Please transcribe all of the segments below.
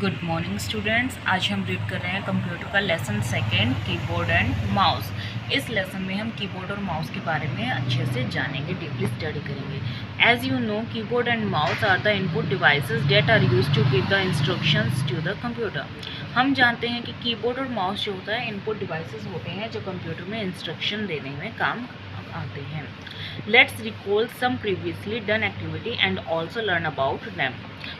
Good morning students. आज हम read कर रहे हैं कंप्यूटर का lesson second, keyboard and mouse. इस लेसन में हम कीबोर्ड और माउस के बारे में अच्छे से जानेंगे, डीपली स्टडी करेंगे। As you know, keyboard and mouse are the input devices that are used to give the instructions to the computer. हम जानते हैं कि कीबोर्ड और माउस जो होता है इनपुट डिवाइसेस होते हैं जो कंप्यूटर में इंस्ट्रक्शन देने में काम आते हैं। Let's recall some previously done activity and also learn about them.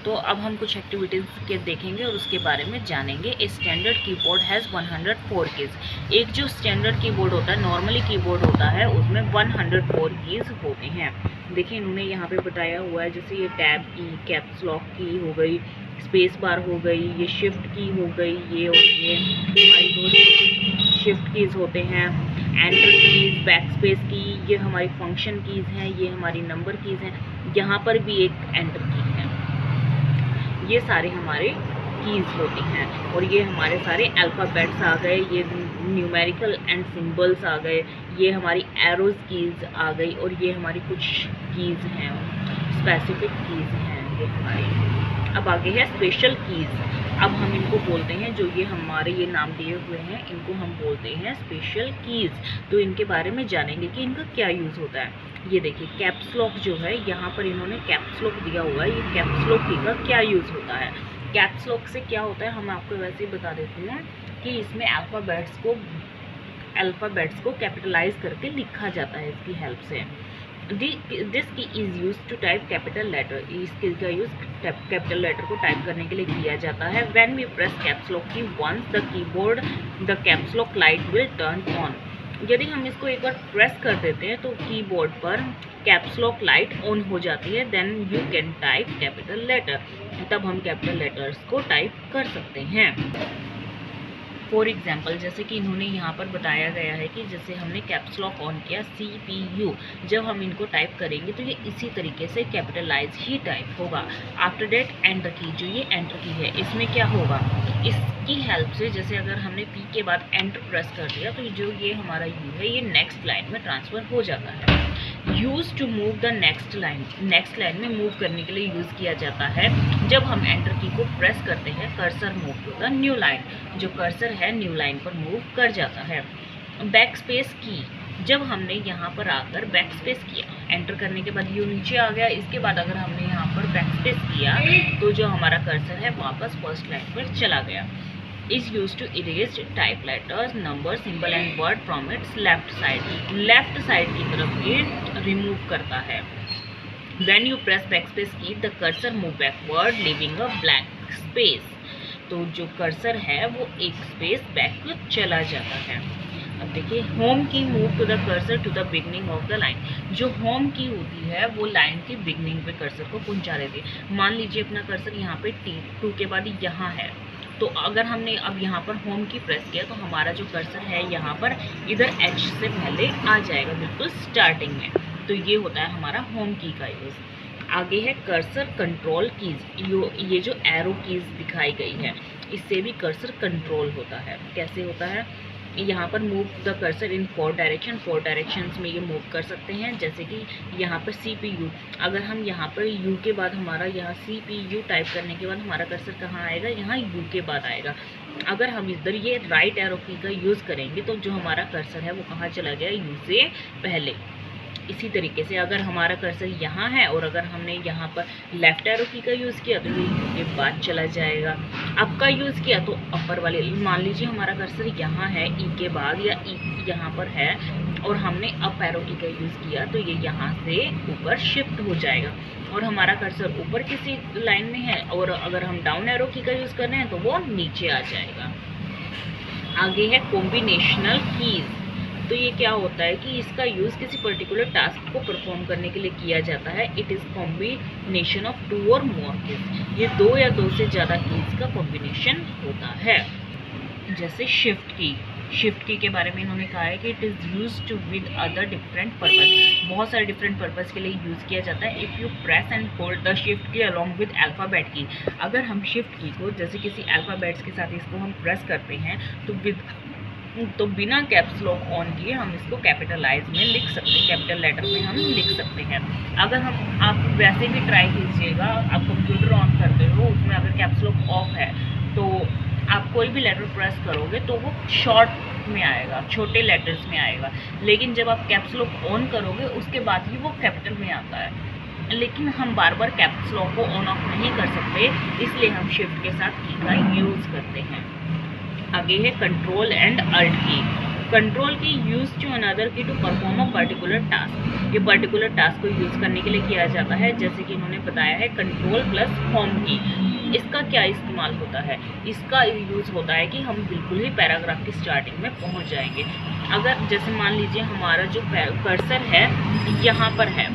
तो अब हम कुछ एक्टिविटीज़ के देखेंगे और उसके बारे में जानेंगे। A standard keyboard has 104 keys. एक जो स्टैंडर्ड कीबोर्ड होता है, नॉर्मली कीबोर्ड होता है, उसमें 104 कीज़ होते हैं। देखिए इन्होंने यहाँ पे बताया हुआ है, जैसे ये टैब की, कैप्स लॉक की हो गई, स्पेस बार हो गई, ये शिफ्ट की हो गई, ये और ये हमारी दो शिफ्ट कीज़ होते हैं, एंटर कीज़, बैक स्पेस की, ये हमारी फंक्शन कीज़ हैं, ये हमारी नंबर कीज़ हैं, यहाँ पर भी एक एंटर की है। ये सारे हमारे कीज़ होती हैं और ये हमारे सारे अल्फ़ाबेट्स आ गए, ये न्यूमेरिकल एंड सिंबल्स आ गए, ये हमारी एरोज़ कीज़ आ गई और ये हमारी कुछ कीज़ हैं, स्पेसिफिक कीज़ हैं ये हमारी। अब आगे है स्पेशल कीज़। अब हम इनको बोलते हैं, जो ये हमारे ये नाम दिए हुए हैं, इनको हम बोलते हैं स्पेशल कीज़। तो इनके बारे में जानेंगे कि इनका क्या यूज़ होता है। ये देखिए कैप्स लॉक जो है, यहाँ पर इन्होंने कैप्स लॉक दिया हुआ है। ये कैप्स लॉक की का क्या यूज़ होता है? कैप्स लॉक से क्या होता है हम आपको वैसे ही बता देते हैं कि इसमें अल्फ़ाबेट्स को कैपिटलाइज करके लिखा जाता है इसकी हेल्प से। This key is use to type capital letter. इस की का यूज़ कैपिटल लेटर को टाइप करने के लिए किया जाता है। When we press caps lock key once the caps lock light will turn on. यदि हम इसको एक बार प्रेस कर देते हैं तो कीबोर्ड पर कैप्स लॉक लाइट ऑन हो जाती है। Then you can type capital letter. तब हम कैपिटल लेटर्स को टाइप कर सकते हैं। फॉर एग्जाम्पल, जैसे कि इन्होंने यहाँ पर बताया गया है कि जैसे हमने कैप्स लॉक ऑन किया, CPU, जब हम इनको टाइप करेंगे तो ये इसी तरीके से कैपिटलाइज ही टाइप होगा। आफ्टर डेट एंटर की, जो ये एंटर की है, इसमें क्या होगा, इसकी हेल्प से जैसे अगर हमने P के बाद एंटर प्रेस कर दिया तो जो ये हमारा U है ये नेक्स्ट लाइन में ट्रांसफ़र हो जाता है। Use to move the next line में मूव करने के लिए यूज़ किया जाता है। जब हम एंटर की को प्रेस करते हैं, cursor move to the new line, जो कर्सर है न्यू लाइन पर मूव कर जाता है। बैक स्पेस की, जब हमने यहाँ पर आकर बैक स्पेस किया, एंटर करने के बाद यू नीचे आ गया, इसके बाद अगर हमने यहाँ पर बैक स्पेस किया तो जो हमारा कर्सर है वापस फर्स्ट लाइन पर चला गया। is used to erase type letters, number, symbol and word from its left side की तरफ ये remove करता है। When you press backspace key, the cursor move backward, leaving a blank space। तो जो कर्सर है वो एक स्पेस बैक चला जाता है। अब देखिए home key, move to the cursor to the beginning of the line. जो होम की होती है वो लाइन की बिगनिंग पे कर्सर को पहुंचा देती है। मान लीजिए अपना कर्सर यहाँ पे T2 के बाद यहाँ है, तो अगर हमने अब यहाँ पर होम की प्रेस किया तो हमारा जो कर्सर है यहाँ पर इधर H से पहले आ जाएगा, बिल्कुल स्टार्टिंग में। तो ये होता है हमारा होम की का यूज़। आगे है कर्सर कंट्रोल कीज़। ये जो एरो कीज़ दिखाई गई है, इससे भी कर्सर कंट्रोल होता है। कैसे होता है? यहाँ पर move the cursor in 4 directions में ये मूव कर सकते हैं। जैसे कि यहाँ पर CPU, अगर हम यहाँ पर U के बाद हमारा यहाँ CPU टाइप करने के बाद हमारा कर्सर कहाँ आएगा, यहाँ U के बाद आएगा। अगर हम इधर ये राइट एरो की का यूज़ करेंगे तो जो हमारा कर्सर है वो कहाँ चला गया, U से पहले। इसी तरीके से अगर हमारा कर्सर यहाँ है और अगर हमने यहाँ पर लेफ्ट एरो की का यूज़ किया तो ये U के बाद चला जाएगा। अप का यूज़ किया तो अपर वाले, मान लीजिए हमारा कर्सर यहाँ है E के बाद, या E यहाँ पर है और हमने अप एरो की का यूज़ किया तो ये यहाँ से ऊपर शिफ्ट हो जाएगा। और हमारा कर्सर ऊपर किसी लाइन में है और अगर हम डाउन एरो की का यूज़ कर रहे हैं तो वो नीचे आ जाएगा। आगे है कॉम्बिनेशनल कीज़। तो ये क्या होता है कि इसका यूज़ किसी पर्टिकुलर टास्क को परफॉर्म करने के लिए किया जाता है। इट इज़ कॉम्बिनेशन ऑफ 2 और मोर कीज़। ये 2 या 2 से ज़्यादा कीज़ का कॉम्बिनेशन होता है। जैसे शिफ्ट की के बारे में इन्होंने कहा है कि it is use to with other different purpose. बहुत सारे डिफरेंट पर्पज़ के लिए यूज़ किया जाता है। If you press and hold the shift की अलॉन्ग विद अल्फ़ाबेट की, अगर हम शिफ्ट की को जैसे किसी अल्फ़ाबेट्स के साथ इसको हम प्रेस करते हैं तो बिना कैप्स लॉक ऑन किए हम इसको कैपिटलाइज में लिख सकते हैं, कैपिटल लेटर में हम लिख सकते हैं। अगर आप वैसे भी ट्राई कीजिएगा, आप कंप्यूटर ऑन करते हो, उसमें अगर कैप्स लॉक ऑफ है तो आप कोई भी लेटर प्रेस करोगे तो वो शॉर्ट में आएगा, छोटे लेटर्स में आएगा, लेकिन जब आप कैप्स लॉक ऑन करोगे उसके बाद ही वो कैपिटल में आता है। लेकिन हम बार बार कैप्स लॉक को ऑन ऑफ नहीं कर सकते, इसलिए हम शिफ्ट के साथ की का यूज़ करते हैं। आगे है control and alt key. Control key use to another key to perform a particular task. ये पर्टिकुलर टास्क को यूज़ करने के लिए किया जाता है, जैसे कि इन्होंने बताया है कंट्रोल प्लस होम की। इसका क्या इस्तेमाल होता है? इसका यूज़ होता है कि हम बिल्कुल ही पैराग्राफ की स्टार्टिंग में पहुंच जाएंगे। अगर जैसे मान लीजिए हमारा जो कर्सर है यहाँ पर है,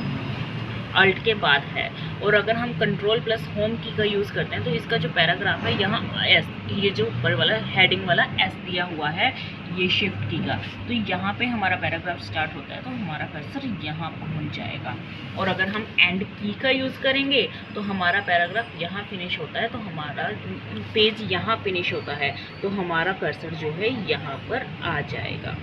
अल्ट के बाद है, और अगर हम कंट्रोल प्लस होम की का यूज़ करते हैं तो इसका जो पैराग्राफ है यहाँ एस, ये जो ऊपर वाला हेडिंग वाला एस दिया हुआ है, ये शिफ्ट की का, तो यहाँ पे हमारा पैराग्राफ स्टार्ट होता है तो हमारा कर्सर यहाँ पहुँच जाएगा। और अगर हम एंड की का यूज़ करेंगे तो हमारा पैराग्राफ यहाँ फिनिश होता है, तो हमारा पेज यहाँ फिनिश होता है, तो हमारा कर्सर जो है यहाँ पर आ जाएगा।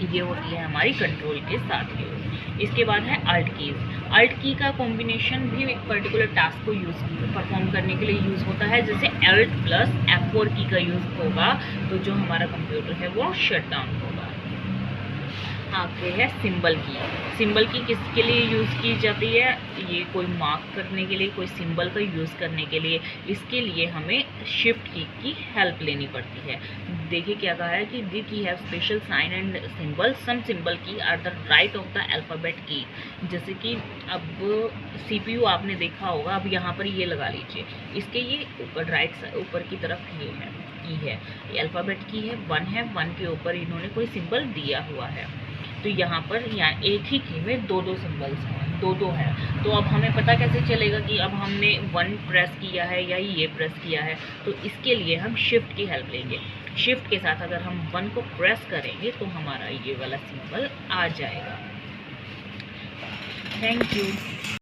ये होती है हमारी कंट्रोल के साथ यूज़। इसके बाद है अल्ट कीज़। अल्ट की का कॉम्बिनेशन भी एक पर्टिकुलर टास्क को परफॉर्म करने के लिए यूज़ होता है। जैसे अल्ट प्लस F4 की का यूज़ होगा तो जो हमारा कंप्यूटर है वो शट डाउन होगा। आगे है सिंबल की। सिंबल की किसके लिए यूज़ की जाती है? ये कोई मार्क करने के लिए, कोई सिंबल का यूज़ करने के लिए, इसके लिए हमें शिफ्ट की हेल्प लेनी पड़ती है। देखिए क्या कहा है कि the key have special sign and symbol, some symbol key are the right of the alphabet key. जैसे कि अब CPU आपने देखा होगा, अब यहाँ पर ये लगा लीजिए, इसके ये ऊपर राइट ऊपर की तरफ ये है की है, ये अल्फ़ाबेट की है, 1 है, 1 के ऊपर इन्होंने कोई सिंबल दिया हुआ है। तो यहाँ पर एक ही की में दो सिंबल्स हैं, दो है। तो अब हमें पता कैसे चलेगा कि अब हमने 1 प्रेस किया है या ये प्रेस किया है? तो इसके लिए हम शिफ्ट की हेल्प लेंगे। शिफ्ट के साथ अगर हम 1 को प्रेस करेंगे तो हमारा ये वाला सिंबल आ जाएगा। Thank you.